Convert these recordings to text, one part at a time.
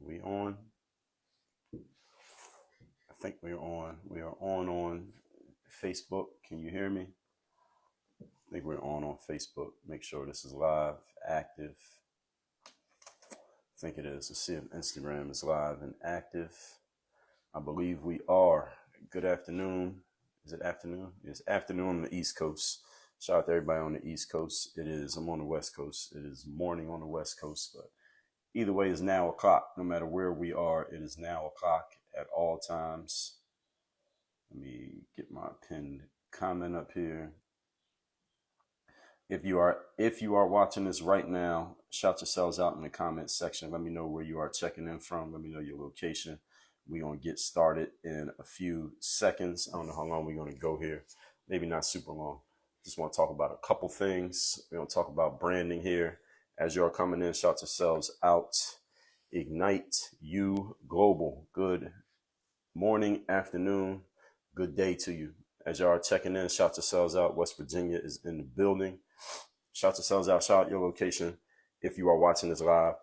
We on? I think we're on. We are on Facebook. Can you hear me? I think we're on Facebook. Make sure this is live, active. I think it is. Let's see if Instagram is live and active. I believe we are. Good afternoon. Is it afternoon? It's afternoon on the East Coast. Shout out to everybody on the East Coast. I'm on the West Coast. It is morning on the West Coast, but either way, it's now o'clock. No matter where we are, it is now o'clock at all times. Let me get my pinned comment up here. If you are watching this right now, shout yourselves out in the comments section. Let me know where you are checking in from. Let me know your location. We're going to get started in a few seconds. I don't know how long we're going to go here. Maybe not super long. Just want to talk about a couple things. We're going to talk about branding here. As you're coming in, shout yourselves out. Ignite You Global. Good morning, afternoon, good day to you. As y'all are checking in, shout yourselves out. West Virginia is in the building. Shout yourselves out. Shout out your location if you are watching this live.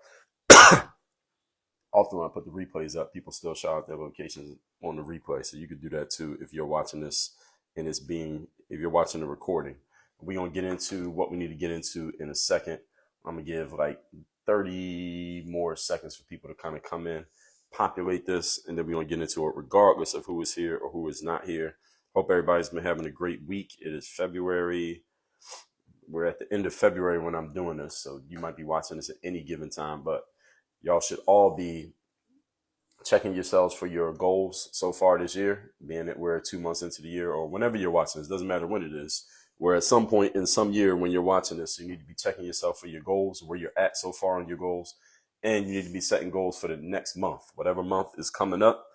Often when I put the replays up, people still shout out their locations on the replay. So you could do that too if you're watching this and if you're watching the recording. We're going to get into what we need to get into in a second. I'm going to give like 30 more seconds for people to kind of come in, populate this, and then we're going to get into it regardless of who is here or who is not here. Hope everybody's been having a great week. It is February. We're at the end of February when I'm doing this, so you might be watching this at any given time, but y'all should all be checking yourselves for your goals so far this year, being that we're 2 months into the year or whenever you're watching this, doesn't matter when it is. Where at some point in some year when you're watching this, you need to be checking yourself for your goals, where you're at so far on your goals, and you need to be setting goals for the next month, whatever month is coming up.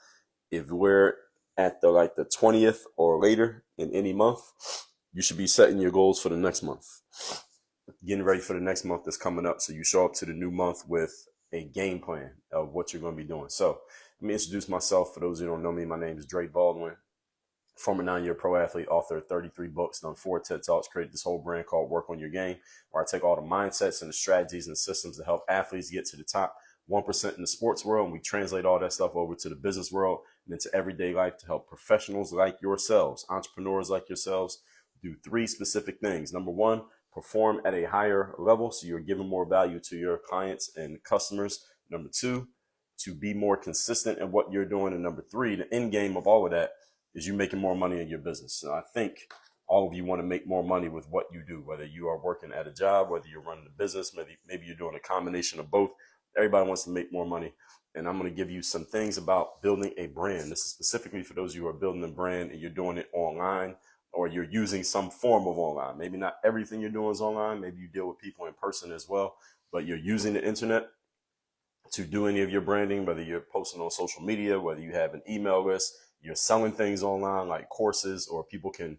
If we're at the 20th or later in any month, you should be setting your goals for the next month, getting ready for the next month that's coming up. So you show up to the new month with a game plan of what you're going to be doing. So let me introduce myself. For those who don't know me, my name is Dre Baldwin. Former 9-year pro athlete, author of 33 books, done 4 TED Talks, created this whole brand called Work on Your Game, where I take all the mindsets and the strategies and systems to help athletes get to the top 1% in the sports world. And we translate all that stuff over to the business world and into everyday life to help professionals like yourselves, entrepreneurs like yourselves, do 3 specific things. Number 1, perform at a higher level so you're giving more value to your clients and customers. Number 2, to be more consistent in what you're doing. And number 3, the end game of all of that is you making more money in your business. And I think all of you want to make more money with what you do, whether you are working at a job, whether you're running a business, maybe you're doing a combination of both. Everybody wants to make more money. And I'm going to give you some things about building a brand. This is specifically for those of you who are building a brand and you're doing it online, or you're using some form of online. Maybe not everything you're doing is online. Maybe you deal with people in person as well, but you're using the internet to do any of your branding, whether you're posting on social media, whether you have an email list, you're selling things online like courses, or people can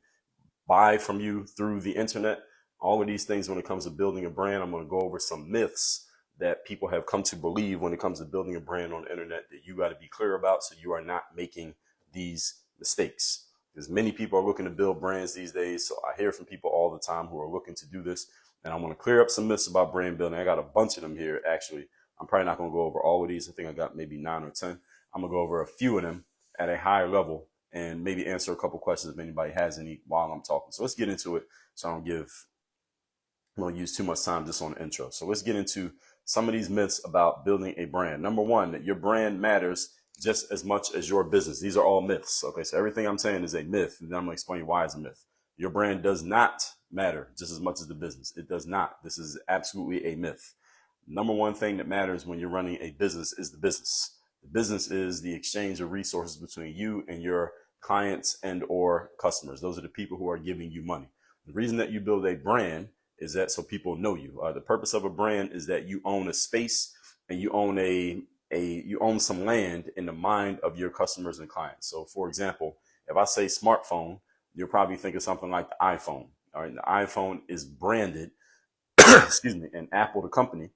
buy from you through the internet. All of these things, when it comes to building a brand, I'm going to go over some myths that people have come to believe when it comes to building a brand on the internet that you got to be clear about so you are not making these mistakes. Because many people are looking to build brands these days. So I hear from people all the time who are looking to do this. And I want to clear up some myths about brand building. I got a bunch of them here, actually. I'm probably not going to go over all of these. I think I got maybe 9 or 10. I'm going to go over a few of them at a higher level and maybe answer a couple questions if anybody has any while I'm talking. So let's get into it. So I don't use too much time just on the intro. So let's get into some of these myths about building a brand. Number 1, that your brand matters just as much as your business. These are all myths. Okay, so everything I'm saying is a myth, and then I'm going to explain why it's a myth. Your brand does not matter just as much as the business. It does not. This is absolutely a myth. Number 1 thing that matters when you're running a business is the business. The business is the exchange of resources between you and your clients and or customers. Those are the people who are giving you money. The reason that you build a brand is that so people know you. The purpose of a brand is that you own a space and you own you own some land in the mind of your customers and clients. So for example, if I say smartphone, you'll probably think of something like the iPhone. All right, the iPhone is branded, excuse me, and Apple, the company,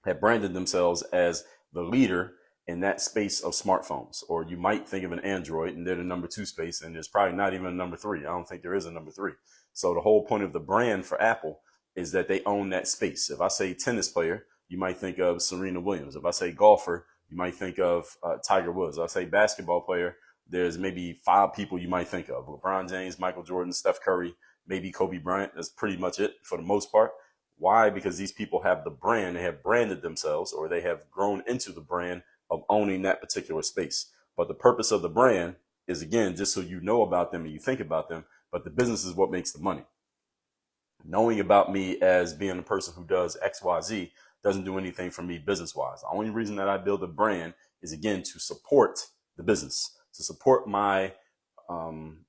have branded themselves as the leader in that space of smartphones. Or you might think of an Android and they're the number 2 space, and there's probably not even a number 3. I don't think there is a number 3. So the whole point of the brand for Apple is that they own that space. If I say tennis player, you might think of Serena Williams. If I say golfer, you might think of Tiger Woods. If I say basketball player, there's maybe 5 people you might think of: LeBron James, Michael Jordan, Steph Curry, maybe Kobe Bryant. That's pretty much it for the most part. Why? Because these people have the brand, they have branded themselves, or they have grown into the brand of owning that particular space. But the purpose of the brand is, again, just so you know about them and you think about them, but the business is what makes the money. Knowing about me as being a person who does XYZ doesn't do anything for me business wise. The only reason that I build a brand is, again, to support the business, to support my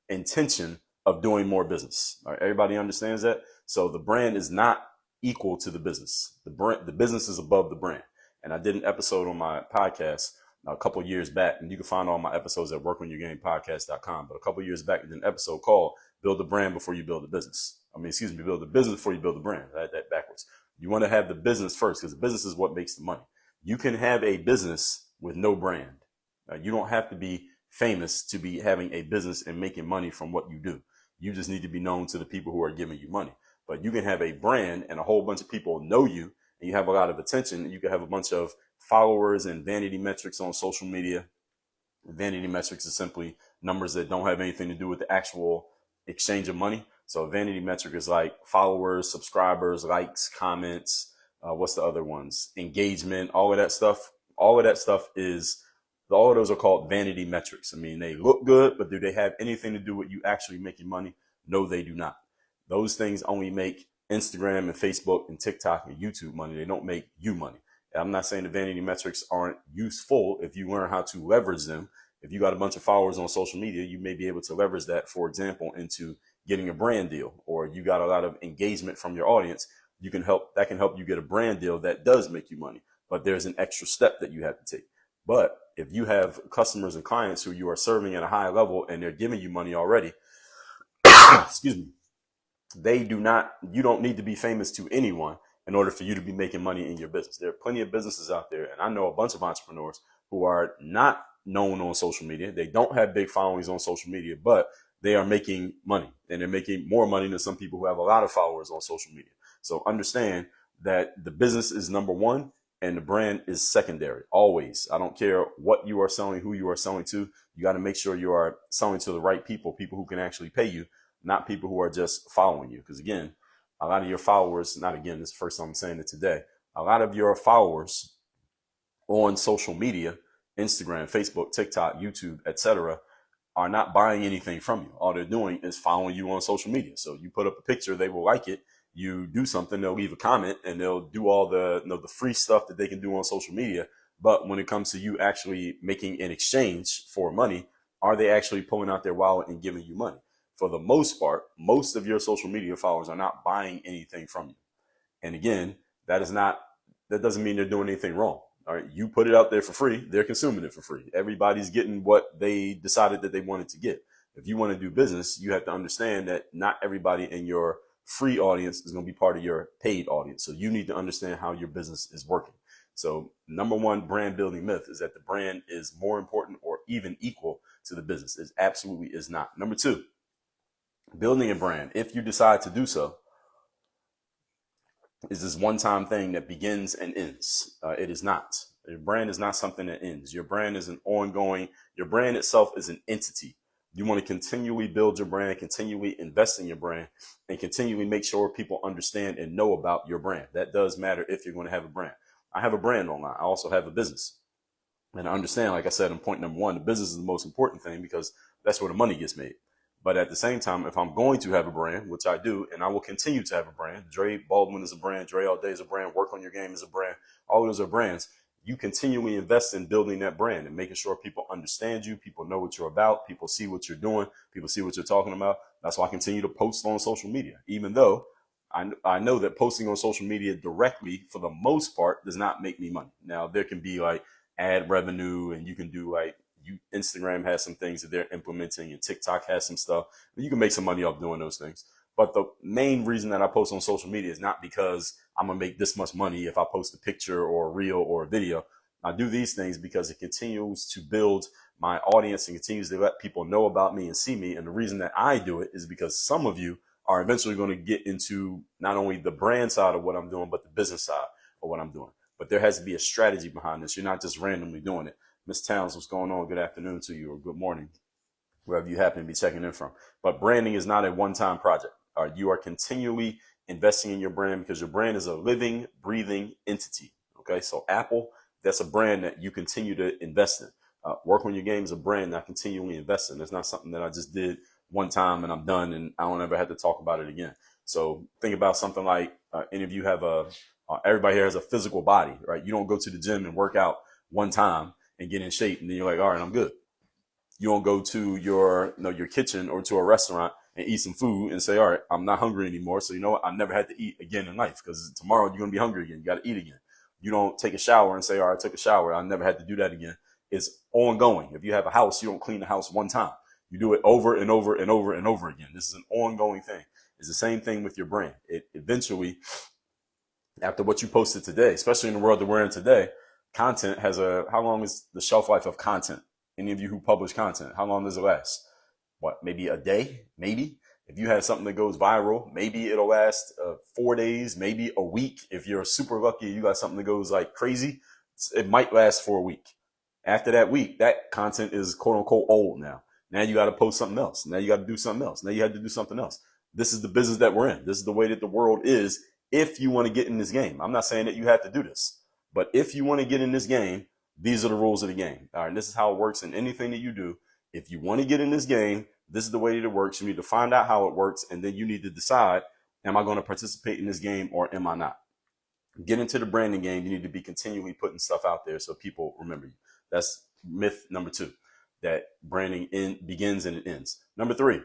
intention of doing more business. All right, everybody understands that? So the brand is not equal to the business. The business is above the brand. And I did an episode on my podcast a couple of years back, and you can find all my episodes at workonyourgamepodcast.com. But a couple of years back, I did an episode called "Build a Brand Before You Build a Business." Build a business before you build a brand. I had that backwards. You want to have the business first, because the business is what makes the money. You can have a business with no brand. You don't have to be famous to be having a business and making money from what you do. You just need to be known to the people who are giving you money. But you can have a brand and a whole bunch of people know you, and you have a lot of attention. You can have a bunch of followers and vanity metrics on social media. Vanity metrics is simply numbers that don't have anything to do with the actual exchange of money. So a vanity metric is like followers, subscribers, likes, comments. What's the other ones? Engagement, all of that stuff. All of those are called vanity metrics. I mean, they look good, but do they have anything to do with you actually making money? No, they do not. Those things only make Instagram and Facebook and TikTok and YouTube money. They don't make you money. And I'm not saying the vanity metrics aren't useful if you learn how to leverage them. If you got a bunch of followers on social media, you may be able to leverage that, for example, into getting a brand deal, or you got a lot of engagement from your audience. That can help you get a brand deal that does make you money. But there's an extra step that you have to take. But if you have customers and clients who you are serving at a high level and they're giving you money already, excuse me, you don't need to be famous to anyone in order for you to be making money in your business. There are plenty of businesses out there, and I know a bunch of entrepreneurs who are not known on social media. They don't have big followings on social media, but they are making money, and they're making more money than some people who have a lot of followers on social media. So understand that the business is number one and the brand is secondary. Always. I don't care what you are selling, who you are selling to. You got to make sure you are selling to the right people who can actually pay you, not people who are just following you. Because again, a lot of your followers, not again, this is the first time I'm saying it today, a lot of your followers on social media, Instagram, Facebook, TikTok, YouTube, etc., are not buying anything from you. All they're doing is following you on social media. So you put up a picture, they will like it. You do something, they'll leave a comment, and they'll do all the the free stuff that they can do on social media. But when it comes to you actually making an exchange for money, are they actually pulling out their wallet and giving you money? For the most part, most of your social media followers are not buying anything from you. And again, that doesn't mean they're doing anything wrong. All right, you put it out there for free, they're consuming it for free. Everybody's getting what they decided that they wanted to get. If you want to do business, you have to understand that not everybody in your free audience is going to be part of your paid audience. So you need to understand how your business is working. So number one brand building myth is that the brand is more important or even equal to the business. It absolutely is not. Number two, building a brand, if you decide to do so, is this one-time thing that begins and ends. It is not. Your brand is not something that ends. Your brand is your brand itself is an entity. You want to continually build your brand, continually invest in your brand, and continually make sure people understand and know about your brand. That does matter if you're going to have a brand. I have a brand online. I also have a business. And I understand, like I said, in point number one, the business is the most important thing because that's where the money gets made. But at the same time, if I'm going to have a brand, which I do, and I will continue to have a brand, Dre Baldwin is a brand, Dre All Day is a brand, Work on Your Game is a brand, all of those are brands. You continually invest in building that brand and making sure people understand you, people know what you're about, people see what you're doing, people see what you're talking about. That's why I continue to post on social media, even though I know that posting on social media directly, for the most part, does not make me money. Now, there can be like ad revenue, and you can do like, Instagram has some things that they're implementing, and TikTok has some stuff. You can make some money off doing those things. But the main reason that I post on social media is not because I'm going to make this much money if I post a picture or a reel or a video. I do these things because it continues to build my audience and continues to let people know about me and see me. And the reason that I do it is because some of you are eventually going to get into not only the brand side of what I'm doing, but the business side of what I'm doing. but there has to be a strategy behind this. You're not just randomly doing it. Miss Towns, what's going on? Good afternoon to you, or good morning, wherever you happen to be checking in from. But branding is not a one-time project. You are continually investing in your brand because your brand is a living, breathing entity. Okay, so Apple, that's a brand that you continue to invest in. Work on your game is a brand that I continually invest in. It's not something that I just did one time and I'm done and I don't ever have to talk about it again. So think about something like any of you have everybody here has a physical body, right? You don't go to the gym and work out one time and get in shape and then you're like, all right, I'm good. You don't go to your kitchen or to a restaurant and eat some food and say, all right, I'm not hungry anymore. So you know what? I never had to eat again in life because tomorrow you're going to be hungry again. You got to eat again. You don't take a shower and say, all right, I took a shower. I never had to do that again. It's ongoing. If you have a house, you don't clean the house one time. You do it over and over and over and over again. This is an ongoing thing. It's the same thing with your brand. It eventually, after what you posted today, especially in the world that we're in today, content has how long is the shelf life of content? Any of you who publish content, how long does it last? What, maybe a day? Maybe. If you have something that goes viral, maybe it'll last 4 days, maybe a week. If you're super lucky, you got something that goes like crazy, it might last for a week. After that week, that content is quote unquote old now. Now you got to post something else. Now you got to do something else. Now you have to do something else. This is the business that we're in. This is the way that the world is if you want to get in this game. I'm not saying that you have to do this, but if you want to get in this game, these are the rules of the game. All right, and this is how it works in anything that you do. If you want to get in this game, this is the way that it works. You need to find out how it works, and then you need to decide, am I going to participate in this game or am I not? Get into the branding game. You need to be continually putting stuff out there so people remember you. That's myth number 2, that branding begins and it ends. Number 3,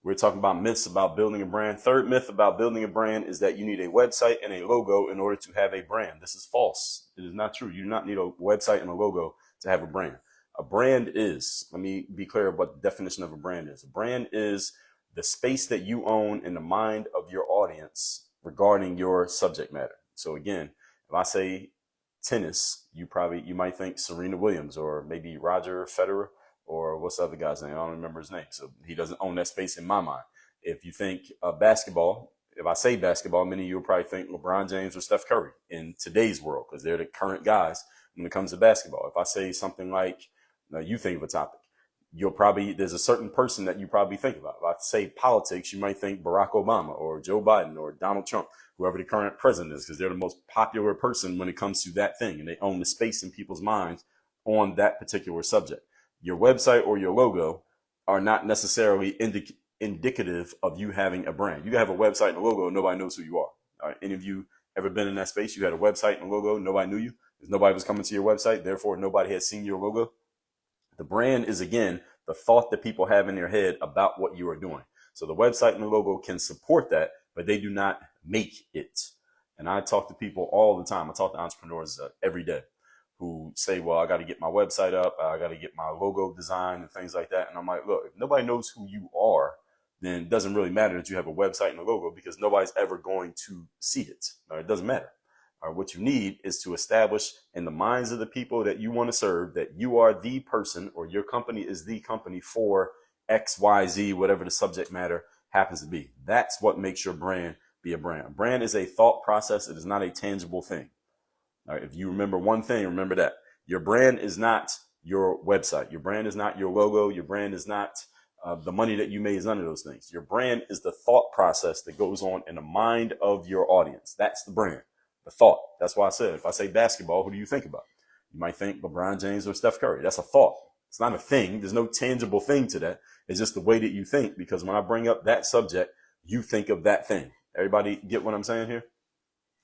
we're talking about myths about building a brand. Third myth about building a brand is that you need a website and a logo in order to have a brand. This is false. It is not true. You do not need a website and a logo to have a brand. A brand is, let me be clear what the definition of a brand is. A brand is the space that you own in the mind of your audience regarding your subject matter. So again, if I say tennis, you might think Serena Williams or maybe Roger Federer, or what's the other guy's name? I don't remember his name. So he doesn't own that space in my mind. If you think basketball, if I say basketball, many of you will probably think LeBron James or Steph Curry in today's world because they're the current guys when it comes to basketball. If I say something like, you think of a topic, there's a certain person that you probably think about. If I say politics, you might think Barack Obama or Joe Biden or Donald Trump, whoever the current president is, because they're the most popular person when it comes to that thing. And they own the space in people's minds on that particular subject. Your website or your logo are not necessarily indicative of you having a brand. You can have a website and a logo and nobody knows who you are. All right. Any of you ever been in that space? You had a website and a logo, nobody knew you because nobody was coming to your website. Therefore, nobody had seen your logo. The brand is, again, the thought that people have in their head about what you are doing. So the website and the logo can support that, but they do not make it. And I talk to people all the time. I talk to entrepreneurs every day who say, well, I got to get my website up. I got to get my logo design and things like that. And I'm like, look, if nobody knows who you are, then it doesn't really matter that you have a website and a logo because nobody's ever going to see it. It doesn't matter. What you need is to establish in the minds of the people that you want to serve that you are the person or your company is the company for X, Y, Z, whatever the subject matter happens to be. That's what makes your brand be a brand. A brand is a thought process. It is not a tangible thing. All right, if you remember one thing, remember that. Your brand is not your website. Your brand is not your logo. Your brand is not the money that you made is none of those things. Your brand is the thought process that goes on in the mind of your audience. That's the brand, the thought. That's why I said, if I say basketball, who do you think about? You might think LeBron James or Steph Curry. That's a thought. It's not a thing. There's no tangible thing to that. It's just the way that you think, because when I bring up that subject, you think of that thing. Everybody get what I'm saying here?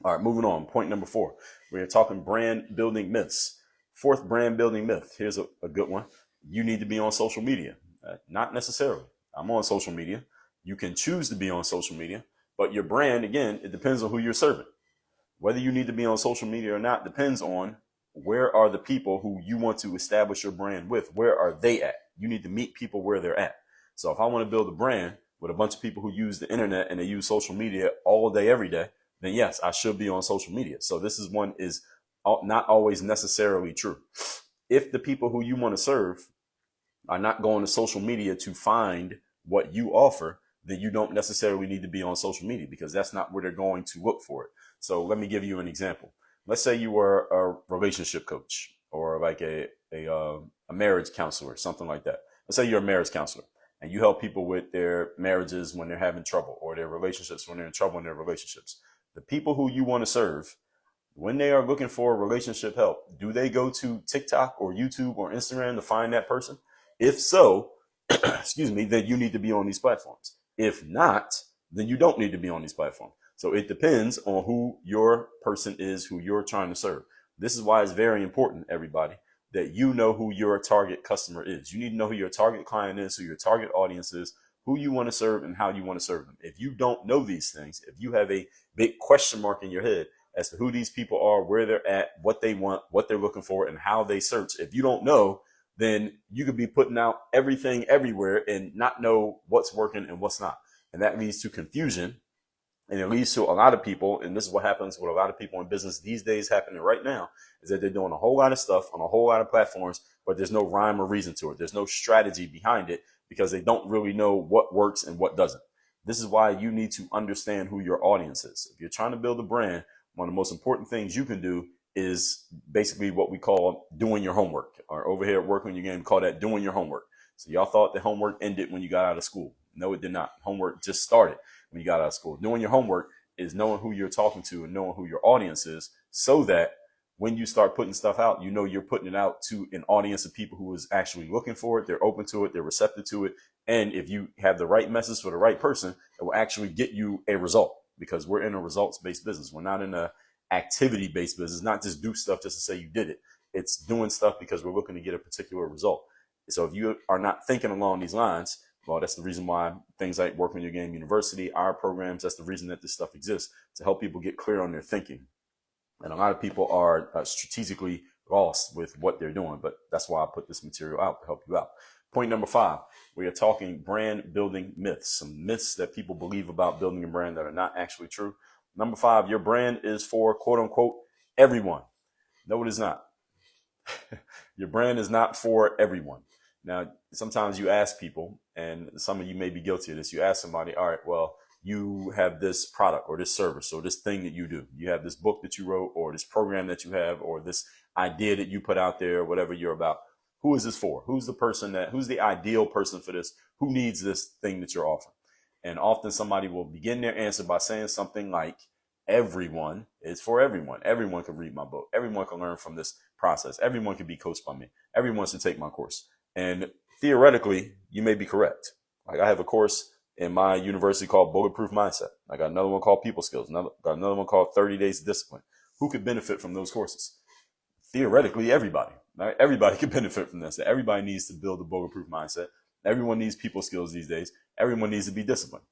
All right, moving on. Point number 4. We're talking brand building myths. 4th brand building myth. Here's a good one. You need to be on social media. Not necessarily. I'm on social media. You can choose to be on social media, but your brand, again, it depends on who you're serving. Whether you need to be on social media or not depends on where are the people who you want to establish your brand with. Where are they at? You need to meet people where they're at. So if I want to build a brand with a bunch of people who use the internet and they use social media all day, every day, then yes, I should be on social media. So this is not always necessarily true. If the people who you want to serve are not going to social media to find what you offer, then you don't necessarily need to be on social media because that's not where they're going to look for it. So let me give you an example. Let's say you were a relationship coach or like a marriage counselor, something like that. Let's say you're a marriage counselor and you help people with their marriages when they're having trouble, or their relationships when they're in trouble in their relationships. The people who you want to serve, when they are looking for relationship help, do they go to TikTok or YouTube or Instagram to find that person? If so, excuse me, then you need to be on these platforms. If not, then you don't need to be on these platforms. So it depends on who your person is, who you're trying to serve. This is why it's very important, everybody, that you know who your target customer is. You need to know who your target client is, who your target audience is, who you want to serve, and how you want to serve them. If you don't know these things, if you have a big question mark in your head as to who these people are, where they're at, what they want, what they're looking for, and how they search, if you don't know, then you could be putting out everything everywhere and not know what's working and what's not. And that leads to confusion. And it leads to a lot of people, and this is what happens with a lot of people in business these days happening right now, is that they're doing a whole lot of stuff on a whole lot of platforms, but there's no rhyme or reason to it. There's no strategy behind it because they don't really know what works and what doesn't. This is why you need to understand who your audience is. If you're trying to build a brand, one of the most important things you can do is basically what we call doing your homework, or over here at Work On Your Game, we call that doing your homework. So y'all thought the homework ended when you got out of school. No, it did not. Homework just started when you got out of school. Doing your homework is knowing who you're talking to and knowing who your audience is, so that when you start putting stuff out, you know you're putting it out to an audience of people who is actually looking for it. They're open to it. They're receptive to it. And if you have the right message for the right person, it will actually get you a result, because we're in a results-based business. We're not in a activity-based business, not just do stuff just to say you did it. It's doing stuff because we're looking to get a particular result. So if you are not thinking along these lines, well, that's the reason why things like Work On Your Game University, our programs, that's the reason that this stuff exists, to help people get clear on their thinking. And a lot of people are strategically lost with what they're doing, but that's why I put this material out to help you out. Point number 5, we are talking brand building myths, some myths that people believe about building a brand that are not actually true. Number 5, your brand is for quote unquote everyone. No, it is not. Your brand is not for everyone. Now, sometimes you ask people, and some of you may be guilty of this. You ask somebody, all right, well, you have this product or this service or this thing that you do. You have this book that you wrote, or this program that you have, or this idea that you put out there, whatever you're about. Who is this for? Who's the ideal person for this? Who needs this thing that you're offering? And often somebody will begin their answer by saying something like, everyone is for everyone. Everyone can read my book. Everyone can learn from this process. Everyone can be coached by me. Everyone should take my course. And theoretically, you may be correct. Like, I have a course in my university called Bulletproof Mindset. I got another one called People Skills. Got another one called 30 Days of Discipline. Who could benefit from those courses? Theoretically, everybody. Right? Everybody can benefit from this. Everybody needs to build a bulletproof mindset. Everyone needs people skills these days. Everyone needs to be disciplined.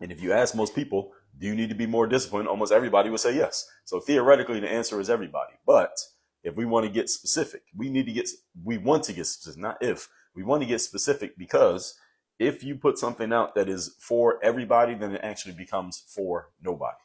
And if you ask most people, do you need to be more disciplined? Almost everybody would say yes. So theoretically, the answer is everybody. But if we want to get specific, we want to get specific, not if. We want to get specific, because if you put something out that is for everybody, then it actually becomes for nobody.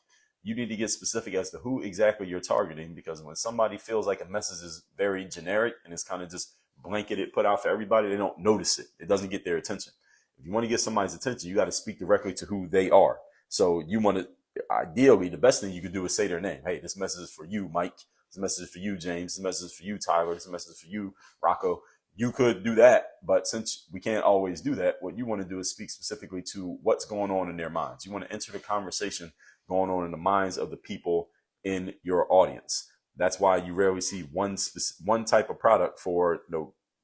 You need to get specific as to who exactly you're targeting, because when somebody feels like a message is very generic and it's kind of just blanketed, put out for everybody, they don't notice it. It doesn't get their attention. If you want to get somebody's attention, you got to speak directly to who they are. So you want to, ideally, the best thing you could do is say their name. Hey, this message is for you, Mike. This message is for you, James. This message is for you, Tyler. This message is for you, Rocco. You could do that, but since we can't always do that, what you want to do is speak specifically to what's going on in their minds. You want to enter the conversation going on in the minds of the people in your audience. That's why you rarely see one type of product for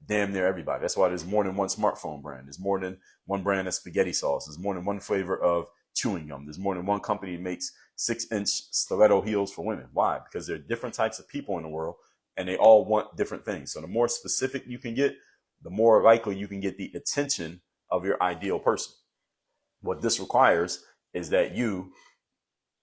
damn near everybody. That's why there's more than one smartphone brand. There's more than one brand of spaghetti sauce. There's more than one flavor of chewing gum. There's more than one company that makes 6-inch stiletto heels for women. Why? Because there are different types of people in the world, and they all want different things. So the more specific you can get, the more likely you can get the attention of your ideal person. What this requires is that you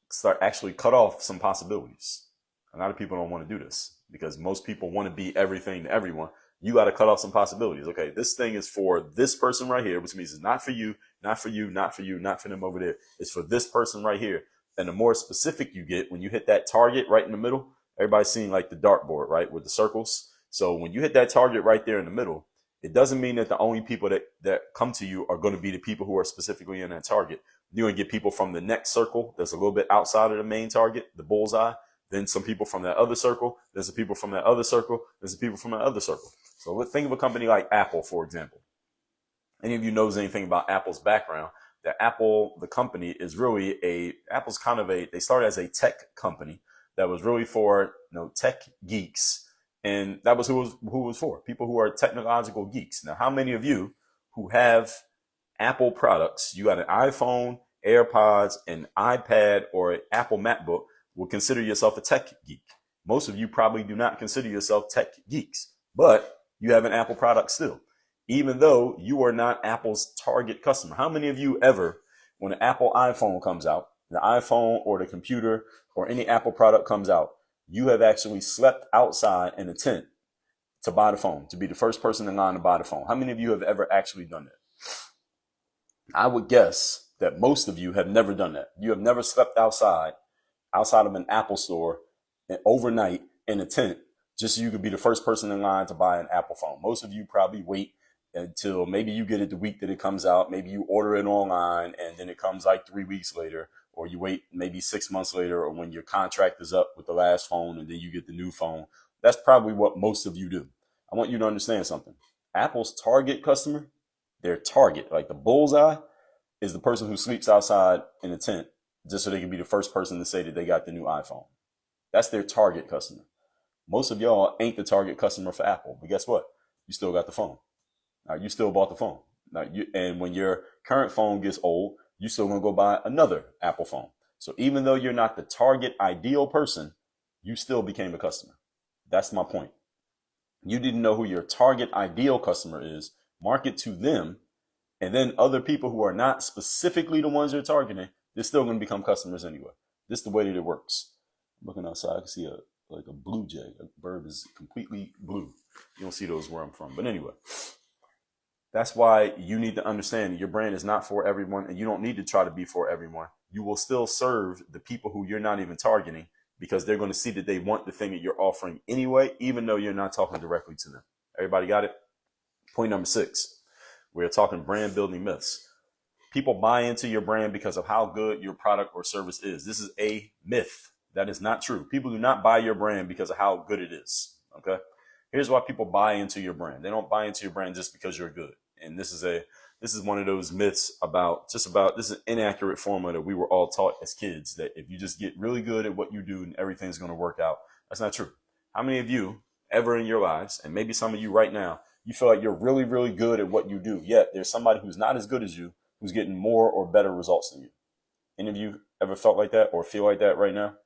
start actually cut off some possibilities. A lot of people don't want to do this because most people want to be everything to everyone. You got to cut off some possibilities. Okay, this thing is for this person right here, which means it's not for you, not for you, not for you, not for them over there. It's for this person right here. And the more specific you get, when you hit that target right in the middle, everybody's seeing like the dartboard, right, with the circles. So when you hit that target right there in the middle, it doesn't mean that the only people that come to you are going to be the people who are specifically in that target. You're going to get people from the next circle that's a little bit outside of the main target, the bullseye, then some people from that other circle, there's the people from that other circle, there's the people from that other circle. So let's think of a company like Apple, for example. Any of you knows anything about Apple's background, that Apple, the company, is really Apple's kind of they started as a tech company that was really for, tech geeks. And that was who it was for, people who are technological geeks. Now, how many of you who have Apple products, you got an iPhone, AirPods, an iPad, or an Apple MacBook, will consider yourself a tech geek? Most of you probably do not consider yourself tech geeks, but you have an Apple product still, even though you are not Apple's target customer. How many of you ever, when an Apple iPhone comes out, the iPhone or the computer or any Apple product comes out, you have actually slept outside in a tent to buy the phone, to be the first person in line to buy the phone? How many of you have ever actually done that? I would guess that most of you have never done that. You have never slept outside of an Apple store and overnight in a tent just so you could be the first person in line to buy an Apple phone. Most of you probably wait until maybe you get it the week that it comes out. Maybe you order it online and then it comes like 3 weeks later, or you wait maybe 6 months later, or when your contract is up with the last phone and then you get the new phone. That's probably what most of you do. I want you to understand something. Apple's target customer, their target, like the bullseye, is the person who sleeps outside in a tent just so they can be the first person to say that they got the new iPhone. That's their target customer. Most of y'all ain't the target customer for Apple, but guess what? You still got the phone. You still bought the phone. And when your current phone gets old, you still gonna go buy another Apple phone. So even though you're not the target ideal person, you still became a customer. That's my point. You didn't know who your target ideal customer is, market to them, and then other people who are not specifically the ones you're targeting, they're still going to become customers anyway. This is the way that it works. I'm looking outside, I can see a blue jay. A bird is completely blue. You don't see those where I'm from. But anyway, that's why you need to understand your brand is not for everyone, and you don't need to try to be for everyone. You will still serve the people who you're not even targeting, because they're going to see that they want the thing that you're offering anyway, even though you're not talking directly to them. Everybody got it? Point number 6. We're talking brand building myths. People buy into your brand because of how good your product or service is. This is a myth. That is not true. People do not buy your brand because of how good it is. Okay? Here's why people buy into your brand. They don't buy into your brand just because you're good. And this is one of those myths this is an inaccurate formula that we were all taught as kids, that if you just get really good at what you do and everything's going to work out. That's not true. How many of you ever in your lives, and maybe some of you right now, you feel like you're really, really good at what you do, yet there's somebody who's not as good as you who's getting more or better results than you? Any of you ever felt like that or feel like that right now?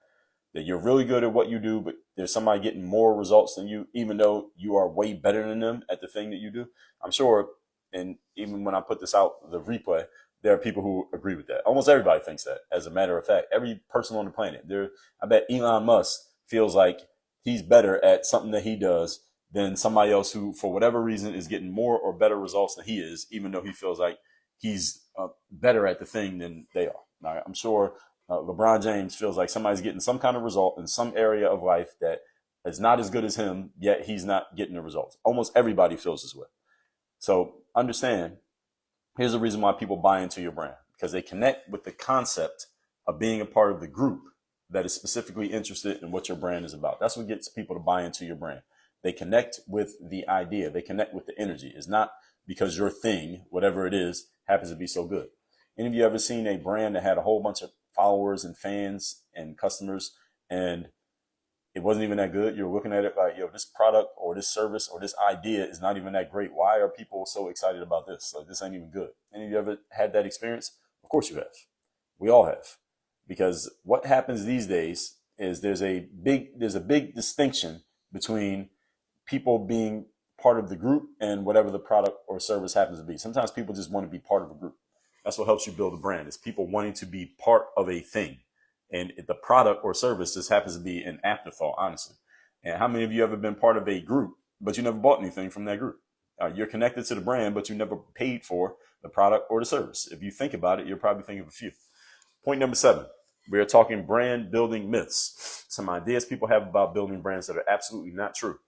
That you're really good at what you do, but there's somebody getting more results than you, even though you are way better than them at the thing that you do? I'm sure, and even when I put this out, the replay, there are people who agree with that. Almost everybody thinks that, as a matter of fact. Every person on the planet. I bet Elon Musk feels like he's better at something that he does than somebody else who, for whatever reason, is getting more or better results than he is, even though he feels like he's better at the thing than they are. Now, I'm sure LeBron James feels like somebody's getting some kind of result in some area of life that is not as good as him, yet he's not getting the results. Almost everybody feels this way. So understand, here's the reason why people buy into your brand, because they connect with the concept of being a part of the group that is specifically interested in what your brand is about. That's what gets people to buy into your brand. They connect with the idea. They connect with the energy. It's not because your thing, whatever it is, happens to be so good. Any of you ever seen a brand that had a whole bunch of followers and fans and customers, and it wasn't even that good? You're looking at it like, yo, this product or this service or this idea is not even that great. Why are people so excited about this? Like, this ain't even good. Any of you ever had that experience? Of course you have. We all have. Because what happens these days is there's a big distinction between people being part of the group and whatever the product or service happens to be. Sometimes people just want to be part of a group. That's what helps you build a brand, is people wanting to be part of a thing. And the product or service just happens to be an afterthought, honestly. And how many of you ever been part of a group, but you never bought anything from that group? You're connected to the brand, but you never paid for the product or the service. If you think about it, you'll probably think of a few. Point number 7. We are talking brand building myths. Some ideas people have about building brands that are absolutely not true.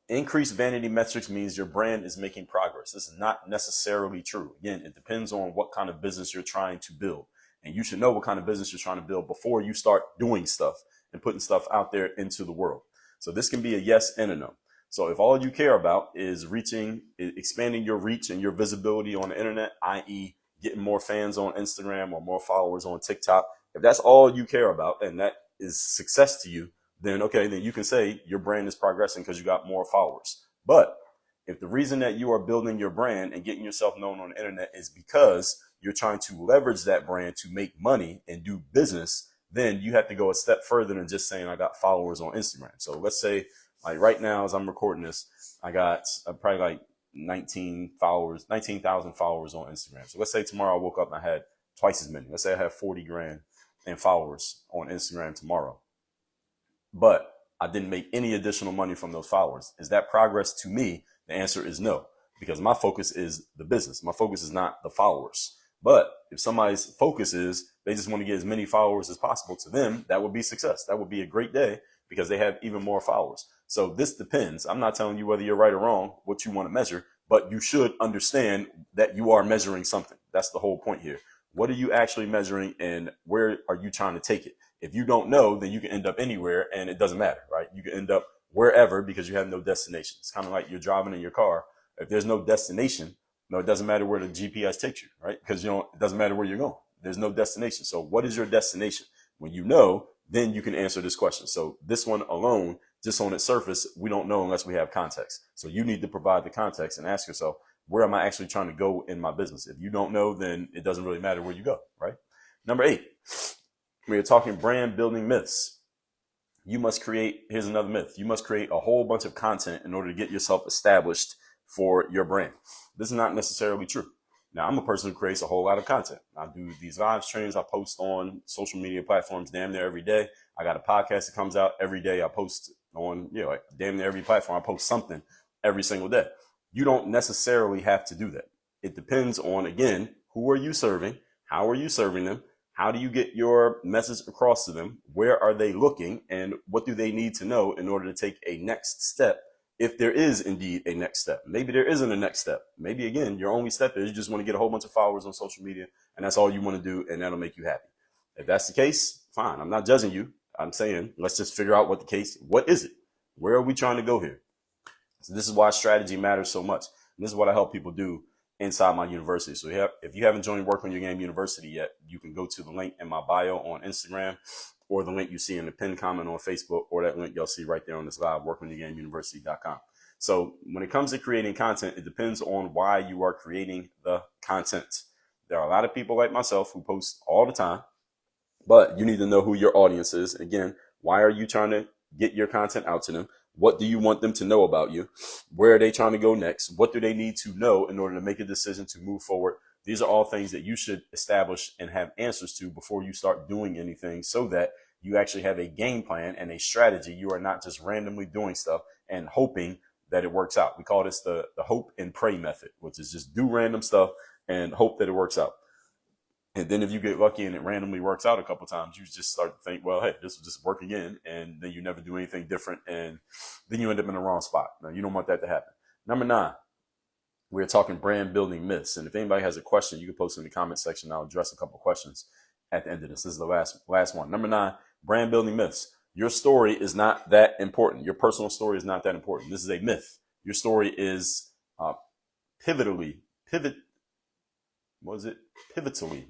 Increased vanity metrics means your brand is making progress. This is not necessarily true. Again, it depends on what kind of business you're trying to build. And you should know what kind of business you're trying to build before you start doing stuff and putting stuff out there into the world. So this can be a yes and a no. So if all you care about is expanding your reach and your visibility on the internet, i.e. getting more fans on Instagram or more followers on TikTok, if that's all you care about and that is success to you, then okay, then you can say your brand is progressing because you got more followers. But if the reason that you are building your brand and getting yourself known on the internet is because you're trying to leverage that brand to make money and do business, then you have to go a step further than just saying I got followers on Instagram. So let's say like right now, as I'm recording this, I got probably like 19,000 followers on Instagram. So let's say tomorrow I woke up and I had twice as many. Let's say I have 40 grand in followers on Instagram tomorrow, but I didn't make any additional money from those followers. Is that progress to me? The answer is no, because my focus is the business. My focus is not the followers. But if somebody's focus is they just want to get as many followers as possible, to them, that would be success. That would be a great day because they have even more followers. So this depends. I'm not telling you whether you're right or wrong, what you want to measure, but you should understand that you are measuring something. That's the whole point here. What are you actually measuring and where are you trying to take it? If you don't know, then you can end up anywhere and it doesn't matter, right? You can end up wherever because you have no destination. It's kind of like you're driving in your car. If there's no destination, no, it doesn't matter where the GPS takes you, right? Because it doesn't matter where you're going. There's no destination. So what is your destination? When you know, then you can answer this question. So this one alone, just on its surface, we don't know unless we have context. So you need to provide the context and ask yourself, where am I actually trying to go in my business? If you don't know, then it doesn't really matter where you go, right? Number 8, we are talking brand building myths. Here's another myth. You must create a whole bunch of content in order to get yourself established for your brand. This is not necessarily true. Now, I'm a person who creates a whole lot of content. I do these live streams. I post on social media platforms damn near every day. I got a podcast that comes out every day. I post on, like damn near every platform. I post something every single day. You don't necessarily have to do that. It depends on, again, who are you serving? How are you serving them? How do you get your message across to them? Where are they looking? And what do they need to know in order to take a next step? If there is indeed a next step. Maybe there isn't a next step. Maybe, again, your only step is you just want to get a whole bunch of followers on social media, and that's all you want to do, and that'll make you happy. If that's the case, fine. I'm not judging you. I'm saying let's just figure out what is it? Where are we trying to go here? So this is why strategy matters so much. And this is what I help people do inside my university. So if you haven't joined Work on Your Game University yet, you can go to the link in my bio on Instagram, or the link you see in the pinned comment on Facebook, or that link you'll see right there on this live, workonyourgameuniversity.com. So when it comes to creating content, it depends on why you are creating the content. There are a lot of people like myself who post all the time, but you need to know who your audience is. Again, why are you trying to get your content out to them? What do you want them to know about you? Where are they trying to go next? What do they need to know in order to make a decision to move forward? These are all things that you should establish and have answers to before you start doing anything, so that you actually have a game plan and a strategy. You are not just randomly doing stuff and hoping that it works out. We call this the hope and pray method, which is just do random stuff and hope that it works out. And then if you get lucky and it randomly works out a couple of times, you just start to think, well, hey, this will just work again. And then you never do anything different. And then you end up in the wrong spot. Now, you don't want that to happen. Number 9. We're talking brand building myths. And if anybody has a question, you can post in the comment section. I'll address a couple questions at the end of this. This is the last one. Number 9, brand building myths. Your story is not that important. Your personal story is not that important. This is a myth. Your story is pivotally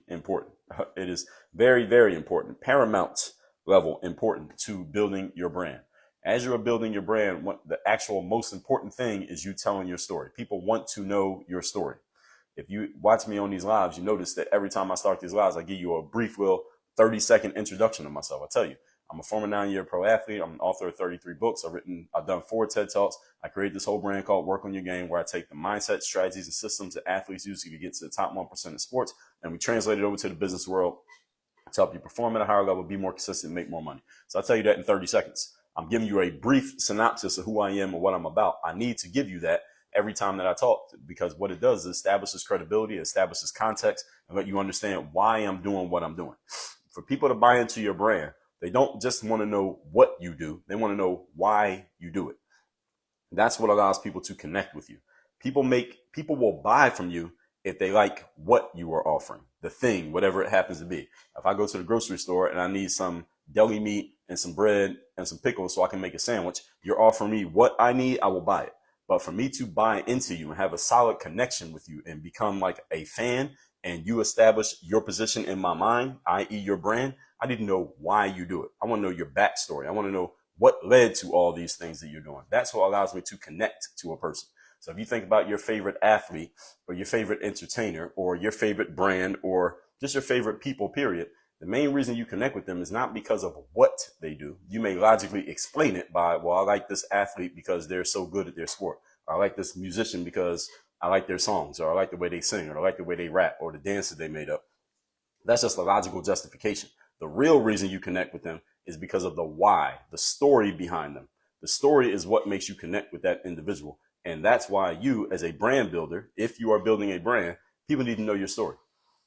important. It is very, very important. Paramount level important to building your brand. As you're building your brand, the actual most important thing is you telling your story. People want to know your story. If you watch me on these lives, you notice that every time I start these lives, I give you a brief 30-second introduction of myself. I tell you, I'm a former 9-year pro athlete. I'm an author of 33 books. I've done 4 TED Talks. I created this whole brand called Work on Your Game, where I take the mindset, strategies, and systems that athletes use to get to the top 1% of sports, and we translate it over to the business world to help you perform at a higher level, be more consistent, make more money. So I'll tell you that in 30 seconds. I'm giving you a brief synopsis of who I am and what I'm about. I need to give you that every time that I talk, because what it does is establishes credibility, establishes context, and let you understand why I'm doing what I'm doing. For people to buy into your brand, they don't just want to know what you do. They want to know why you do it. That's what allows people to connect with you. People will buy from you if they like what you are offering, the thing, whatever it happens to be. If I go to the grocery store and I need some deli meat and some bread and some pickles so I can make a sandwich. You're offering me what I need, I will buy it. But for me to buy into you and have a solid connection with you and become like a fan, and you establish your position in my mind, i.e. your brand, I need to know why you do it. I want to know your backstory. I want to know what led to all these things that you're doing. That's what allows me to connect to a person. So if you think about your favorite athlete or your favorite entertainer or your favorite brand or just your favorite people, period, the main reason you connect with them is not because of what they do. You may logically explain it by, well, I like this athlete because they're so good at their sport. Or I like this musician because I like their songs, or I like the way they sing, or I like the way they rap, or the dances they made up. That's just a logical justification. The real reason you connect with them is because of the why, the story behind them. The story is what makes you connect with that individual. And that's why you, as a brand builder, if you are building a brand, people need to know your story.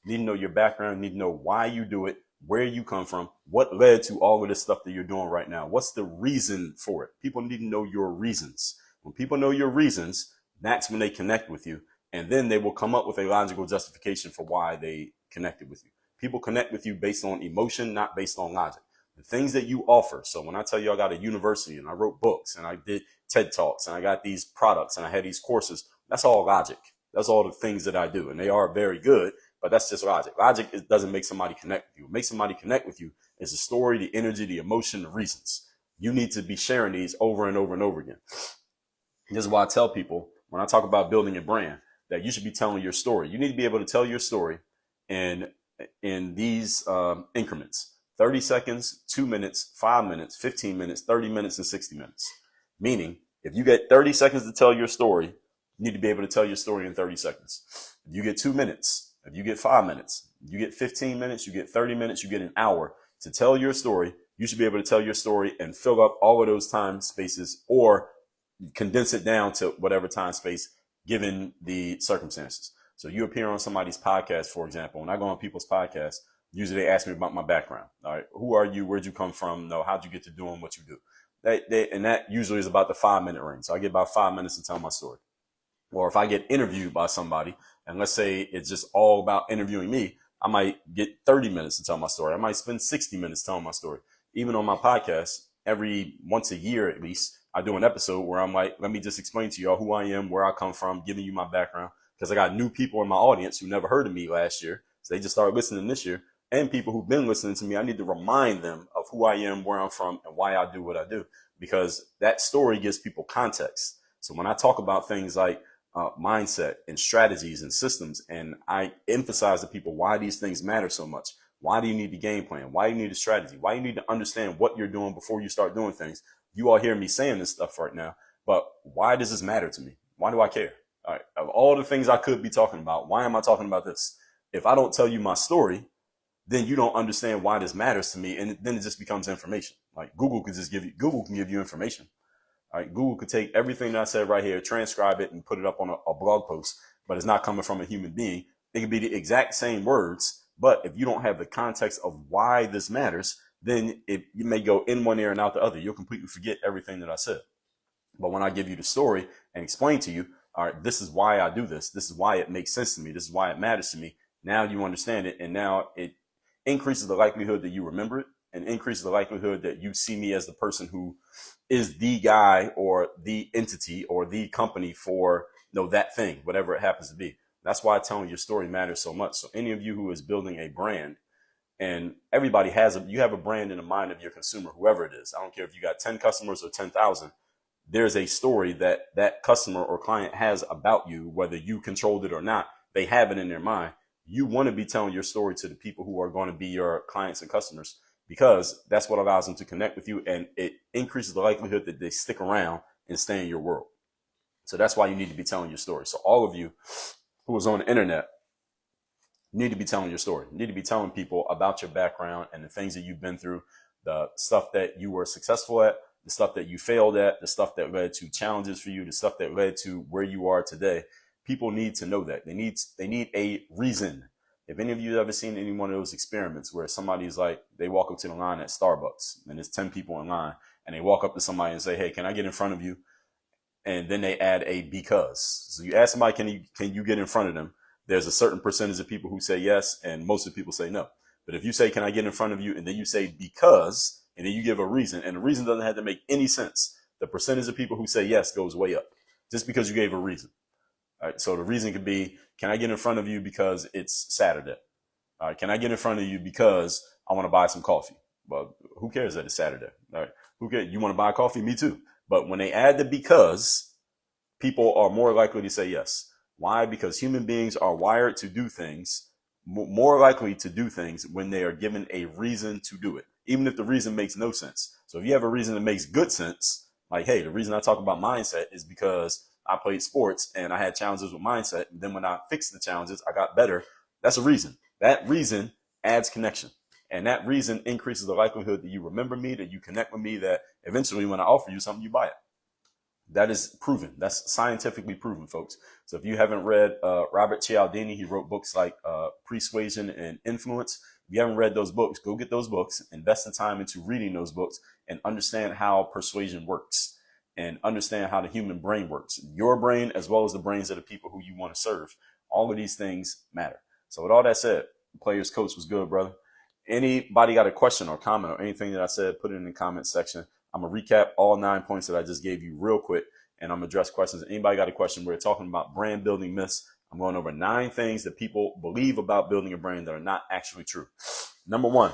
You need to know your background, you need to know why you do it, where you come from, what led to all of this stuff that you're doing right now. What's the reason for it? People need to know your reasons. When people know your reasons, that's when they connect with you. And then they will come up with a logical justification for why they connected with you. People connect with you based on emotion, not based on logic. The things that you offer. So when I tell you I got a university and I wrote books and I did TED Talks and I got these products and I had these courses, that's all logic. That's all the things that I do. And they are very good, but that's just logic. Logic doesn't make somebody connect with you. What makes somebody connect with you is the story, the energy, the emotion, the reasons. You need to be sharing these over and over and over again. This is why I tell people when I talk about building a brand that you should be telling your story. You need to be able to tell your story in these increments: 30 seconds, 2 minutes, 5 minutes, 15 minutes, 30 minutes, and 60 minutes. Meaning, if you get 30 seconds to tell your story, you need to be able to tell your story in 30 seconds. If you get 2 minutes, if you get 5 minutes, you get 15 minutes, you get 30 minutes, you get an hour to tell your story, you should be able to tell your story and fill up all of those time spaces or condense it down to whatever time space given the circumstances. So you appear on somebody's podcast, for example. When I go on people's podcasts, usually they ask me about my background. All right, who are you? Where'd you come from? No, how'd you get to doing what you do? And that usually is about the 5 minute range. So I get about 5 minutes to tell my story. Or if I get interviewed by somebody, and let's say it's just all about interviewing me, I might get 30 minutes to tell my story. I might spend 60 minutes telling my story. Even on my podcast, every once a year at least, I do an episode where I'm like, let me just explain to y'all who I am, where I come from, giving you my background. Because I got new people in my audience who never heard of me last year. So they just started listening this year. And people who've been listening to me, I need to remind them of who I am, where I'm from, and why I do what I do. Because that story gives people context. So when I talk about things like mindset and strategies and systems, and I emphasize to people why these things matter so much. Why do you need the game plan? Why do you need a strategy? Why do you need to understand what you're doing before you start doing things? You all hear me saying this stuff right now, but why does this matter to me? Why do I care? All right, of all the things I could be talking about, why am I talking about this? If I don't tell you my story, then you don't understand why this matters to me, and then it just becomes information. Like Google can give you information. All right, Google could take everything that I said right here, transcribe it, and put it up on a blog post, but it's not coming from a human being. It could be the exact same words, but if you don't have the context of why this matters, then you may go in one ear and out the other. You'll completely forget everything that I said. But when I give you the story and explain to you, all right, this is why I do this. This is why it makes sense to me. This is why it matters to me. Now you understand it, and now it increases the likelihood that you remember it, and increases the likelihood that you see me as the person who is the guy or the entity or the company for that thing, whatever it happens to be. That's why telling your story matters so much. So any of you who is building a brand, and everybody you have a brand in the mind of your consumer, whoever it is. I don't care if you got 10 customers or 10,000. There's a story that customer or client has about you, whether you controlled it or not. They have it in their mind. You want to be telling your story to the people who are going to be your clients and customers, because that's what allows them to connect with you, and it increases the likelihood that they stick around and stay in your world. So that's why you need to be telling your story. So all of you who is on the internet, you need to be telling your story. You need to be telling people about your background and the things that you've been through, the stuff that you were successful at, the stuff that you failed at, the stuff that led to challenges for you, the stuff that led to where you are today. People need to know that. They need a reason. If any of you have ever seen any one of those experiments where somebody's like, they walk up to the line at Starbucks and there's 10 people in line, and they walk up to somebody and say, hey, can I get in front of you? And then they add a because. So you ask somebody, can you get in front of them? There's a certain percentage of people who say yes, and most of the people say no. But if you say, can I get in front of you? And then you say, because, and then you give a reason, and the reason doesn't have to make any sense, the percentage of people who say yes goes way up just because you gave a reason. All right. So the reason could be, can I get in front of you because it's Saturday? All right. Can I get in front of you because I want to buy some coffee? Well, who cares that it's Saturday? All right. Who cares? You want to buy coffee? Me too. But when they add the because, people are more likely to say yes. Why? Because human beings are wired to do things, more likely to do things when they are given a reason to do it, even if the reason makes no sense. So if you have a reason that makes good sense, like, hey, the reason I talk about mindset is because I played sports and I had challenges with mindset. And then when I fixed the challenges, I got better. That's a reason. That reason adds connection. And that reason increases the likelihood that you remember me, that you connect with me, that eventually when I offer you something, you buy it. That is proven. That's scientifically proven, folks. So if you haven't read Robert Cialdini, he wrote books like Persuasion and Influence. If you haven't read those books, go get those books, invest the time into reading those books, and understand how persuasion works and understand how the human brain works. Your brain, as well as the brains of the people who you want to serve. All of these things matter. So with all that said, the Players Coach was good, brother. Anybody got a question or comment or anything that I said, put it in the comment section. I'm going to recap all 9 points that I just gave you real quick, and I'm going to address questions. Anybody got a question? We're talking about brand building myths. I'm going over 9 things that people believe about building a brand that are not actually true. Number 1,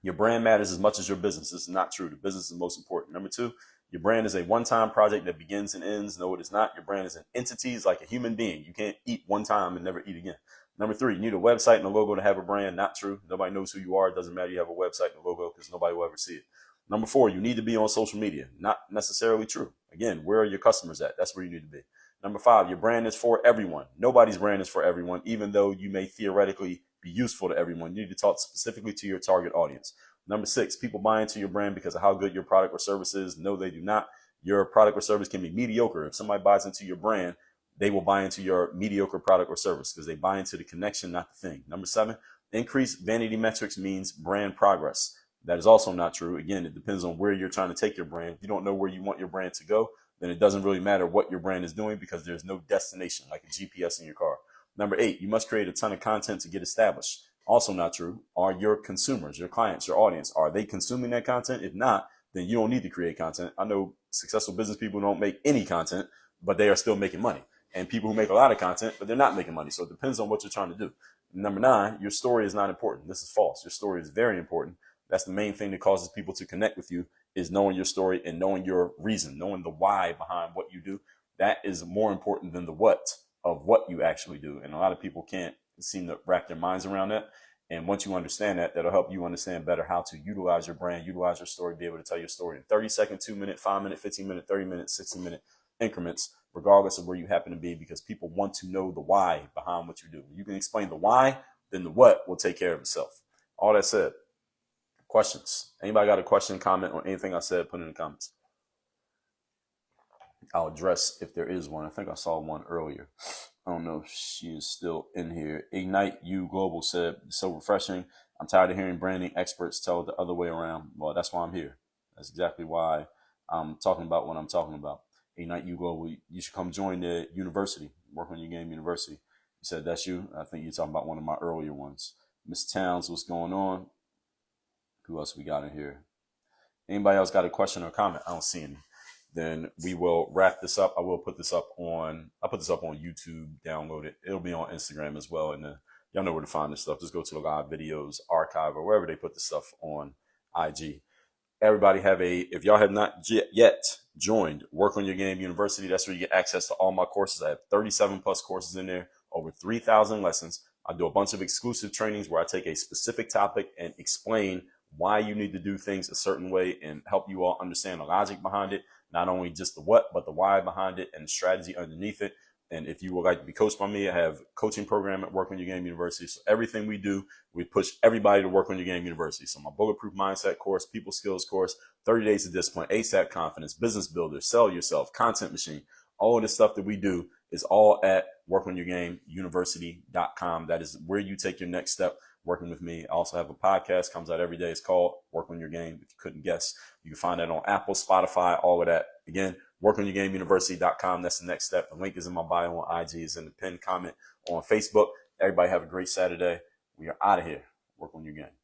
your brand matters as much as your business. This is not true. The business is most important. Number 2, your brand is a one-time project that begins and ends. No, it is not. Your brand is an entity. It's like a human being. You can't eat one time and never eat again. Number 3, you need a website and a logo to have a brand. Not true. Nobody knows who you are. It doesn't matter you have a website and a logo because nobody will ever see it. Number 4, you need to be on social media. Not necessarily true. Again, where are your customers at? That's where you need to be. Number 5, your brand is for everyone. Nobody's brand is for everyone, even though you may theoretically be useful to everyone. You need to talk specifically to your target audience. Number 6, people buy into your brand because of how good your product or service is. No, they do not. Your product or service can be mediocre. If somebody buys into your brand, they will buy into your mediocre product or service because they buy into the connection, not the thing. Number 7, increased vanity metrics means brand progress. That is also not true. Again, it depends on where you're trying to take your brand. If you don't know where you want your brand to go, then it doesn't really matter what your brand is doing because there's no destination like a GPS in your car. Number 8, you must create a ton of content to get established. Also not true. Are your consumers, your clients, your audience, are they consuming that content? If not, then you don't need to create content. I know successful business people don't make any content, but they are still making money. And people who make a lot of content, but they're not making money. So it depends on what you're trying to do. Number 9, your story is not important. This is false. Your story is very important. That's the main thing that causes people to connect with you is knowing your story and knowing your reason, knowing the why behind what you do. That is more important than the what of what you actually do. And a lot of people can't seem to wrap their minds around that. And once you understand that, that'll help you understand better how to utilize your brand, utilize your story, be able to tell your story in 30-second, 2-minute, 5-minute, 15-minute, 30-minute, 60-minute increments, regardless of where you happen to be, because people want to know the why behind what you do. You can explain the why, then the what will take care of itself. All that said, questions? Anybody got a question, comment, or anything I said, put in the comments. I'll address if there is one. I think I saw one earlier. I don't know if she is still in here. Ignite You Global said, so refreshing. I'm tired of hearing branding experts tell it the other way around. Well, that's why I'm here. That's exactly why I'm talking about what I'm talking about. Ignite You Global. You should come join the university, work on your game university. You said that's you. I think you're talking about one of my earlier ones. Miss Towns, what's going on? Who else we got in here? Anybody else got a question or comment? I don't see any. Then we will wrap this up. I will put this up on, I'll put this up on YouTube, download it. It'll be on Instagram as well. And y'all know where to find this stuff. Just go to the live videos archive or wherever they put this stuff on IG. Everybody have if y'all have not yet joined Work on Your Game University, that's where you get access to all my courses. I have 37 plus courses in there, over 3,000 lessons. I do a bunch of exclusive trainings where I take a specific topic and explain why you need to do things a certain way and help you all understand the logic behind it. Not only just the what, but the why behind it and the strategy underneath it. And if you would like to be coached by me, I have a coaching program at Work on Your Game University. So everything we do, we push everybody to Work on Your Game University. So my Bulletproof Mindset course, People Skills course, 30 Days of Discipline, ASAP Confidence, Business Builder, Sell Yourself, Content Machine. All of this stuff that we do is all at workonyourgameuniversity.com. That is where you take your next step working with me. I also have a podcast, comes out every day. It's called Work on Your Game. If you couldn't guess, you can find that on Apple, Spotify, all of that. Again, workonyourgameuniversity.com. That's the next step. The link is in my bio on IG, is in the pinned comment on Facebook. Everybody have a great Saturday. We are out of here. Work on your game.